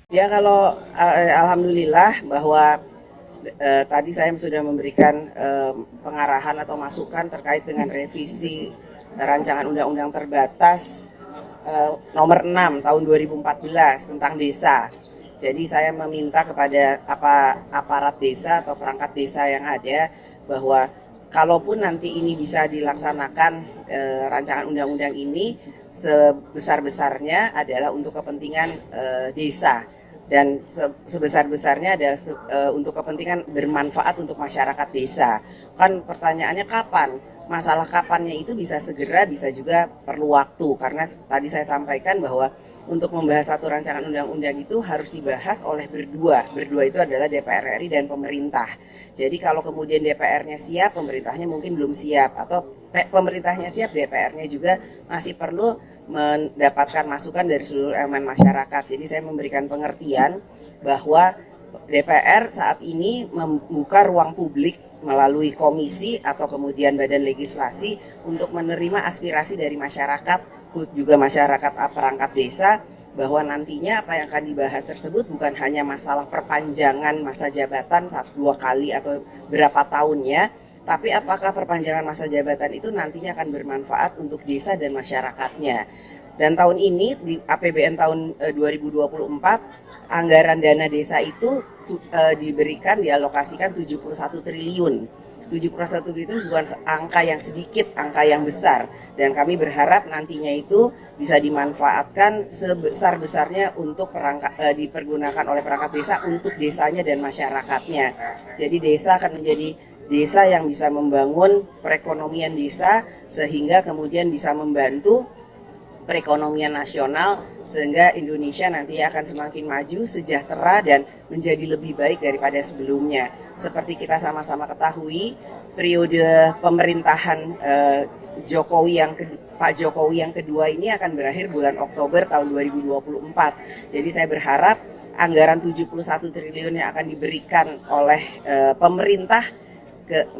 Ya kalau alhamdulillah bahwa tadi saya sudah memberikan pengarahan atau masukan terkait dengan revisi rancangan undang-undang terbatas nomor 6 tahun 2014 tentang desa. Jadi saya meminta kepada aparat desa atau perangkat desa yang ada bahwa kalaupun nanti ini bisa dilaksanakan rancangan undang-undang ini sebesar-besarnya adalah untuk kepentingan desa dan sebesar-besarnya adalah untuk kepentingan bermanfaat untuk masyarakat desa. Kan pertanyaannya kapan? Masalah kapannya itu bisa segera, bisa juga perlu waktu. Karena tadi saya sampaikan bahwa untuk membahas satu rancangan undang-undang itu harus dibahas oleh berdua. Berdua itu adalah DPR RI dan pemerintah. Jadi kalau kemudian DPR-nya siap, pemerintahnya mungkin belum siap. Atau pemerintahnya siap, DPR-nya juga masih perlu mendapatkan masukan dari seluruh elemen masyarakat. Jadi saya memberikan pengertian bahwa DPR saat ini membuka ruang publik melalui komisi atau kemudian badan legislasi untuk menerima aspirasi dari masyarakat, juga masyarakat perangkat desa, bahwa nantinya apa yang akan dibahas tersebut bukan hanya masalah perpanjangan masa jabatan 1-2 kali atau berapa tahunnya, tapi apakah perpanjangan masa jabatan itu nantinya akan bermanfaat untuk desa dan masyarakatnya. Dan tahun ini di APBN tahun 2024 anggaran dana desa itu diberikan, dialokasikan 71 triliun. 71 triliun bukan angka yang sedikit, angka yang besar. Dan kami berharap nantinya itu bisa dimanfaatkan sebesar-besarnya untuk dipergunakan oleh perangkat desa untuk desanya dan masyarakatnya. Jadi desa akan menjadi desa yang bisa membangun perekonomian desa sehingga kemudian bisa membantu perekonomian nasional sehingga Indonesia nanti akan semakin maju, sejahtera dan menjadi lebih baik daripada sebelumnya. Seperti kita sama-sama ketahui, periode pemerintahan Pak Jokowi yang kedua ini akan berakhir bulan Oktober tahun 2024. Jadi saya berharap anggaran 71 triliun yang akan diberikan oleh pemerintah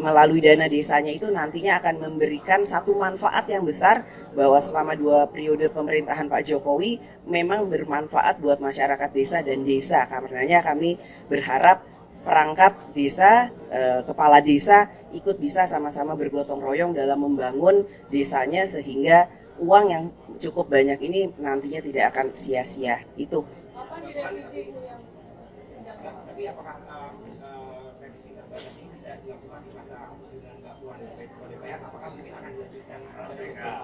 melalui dana desanya itu nantinya akan memberikan satu manfaat yang besar, bahwa selama 2 periode pemerintahan Pak Jokowi memang bermanfaat buat masyarakat desa dan desa. Karenanya kami berharap perangkat desa, kepala desa ikut bisa sama-sama bergotong royong dalam membangun desanya sehingga uang yang cukup banyak ini nantinya tidak akan sia-sia. Itu. Kapan direvisi Bu yang sedang? Tapi apakah revisi terbatas ini bisa dilakukan di masa dengan Mbak Puan DPR? Apakah mungkin akan dilanjutkan?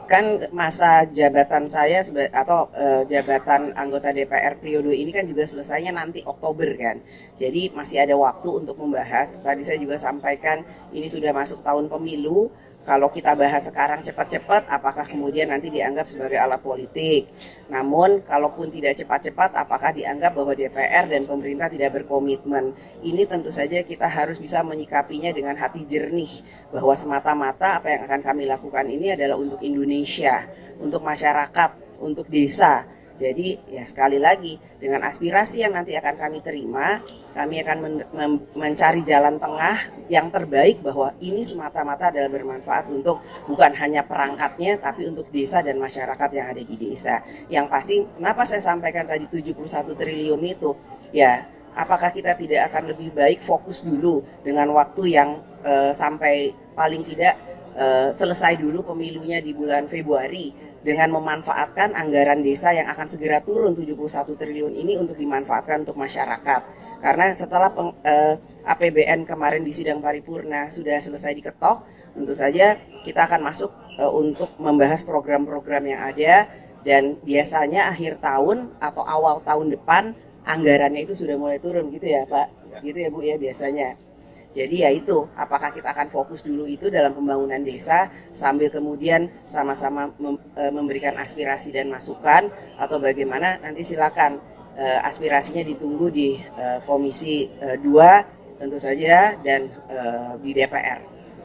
Kan masa jabatan saya atau jabatan anggota DPR periode ini kan juga selesainya nanti Oktober kan. Jadi masih ada waktu untuk membahas. Tadi saya juga sampaikan ini sudah masuk tahun pemilu. Kalau kita bahas sekarang cepat-cepat, apakah kemudian nanti dianggap sebagai alat politik? Namun, kalaupun tidak cepat-cepat, apakah dianggap bahwa DPR dan pemerintah tidak berkomitmen? Ini tentu saja kita harus bisa menyikapinya dengan hati jernih, bahwa semata-mata apa yang akan kami lakukan ini adalah untuk Indonesia, untuk masyarakat, untuk desa. Jadi ya sekali lagi, dengan aspirasi yang nanti akan kami terima, kami akan mencari jalan tengah yang terbaik, bahwa ini semata-mata adalah bermanfaat untuk bukan hanya perangkatnya tapi untuk desa dan masyarakat yang ada di desa. Yang pasti kenapa saya sampaikan tadi 71 triliun itu, ya apakah kita tidak akan lebih baik fokus dulu dengan waktu yang sampai paling tidak selesai dulu pemilunya di bulan Februari, dengan memanfaatkan anggaran desa yang akan segera turun 71 triliun ini untuk dimanfaatkan untuk masyarakat. Karena setelah APBN kemarin di sidang paripurna sudah selesai diketok, tentu saja kita akan masuk untuk membahas program-program yang ada, dan biasanya akhir tahun atau awal tahun depan anggarannya itu sudah mulai turun gitu ya Pak, gitu ya Bu ya biasanya. Jadi ya itu, apakah kita akan fokus dulu itu dalam pembangunan desa sambil kemudian sama-sama memberikan aspirasi dan masukan, atau bagaimana, nanti silakan aspirasinya ditunggu di Komisi 2 tentu saja dan di DPR.